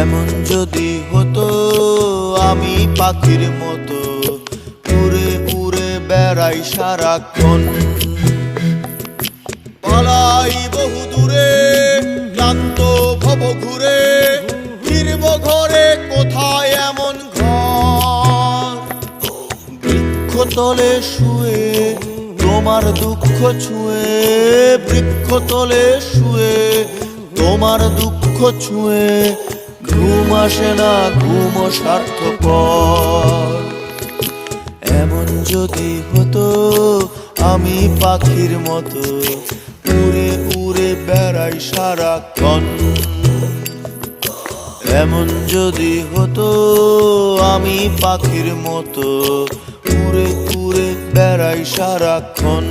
এমন যদি হতো আমি পাখির মতো উড়ে উড়ে বেড়াই সারাক্ষণ, পালাই বহু দূরে ক্লান্ত ভব ঘুরে, ফিরব ঘরে কোথায় এমন ঘর। বৃক্ষতলে শুয়ে তোমার দুঃখ ছুঁয়ে, বৃক্ষতলে শুয়ে তোমার দুঃখ ছুঁয়ে, ঘুম আসে না ঘুম স্বার্থপর। এমন যদি হতো আমি পাখির মতো উড়ে উড়ে বেড়াই সারাক্ষণ, এমন যদি হতো আমি পাখির মতো উড়ে উড়ে বেড়াই সারাক্ষণ।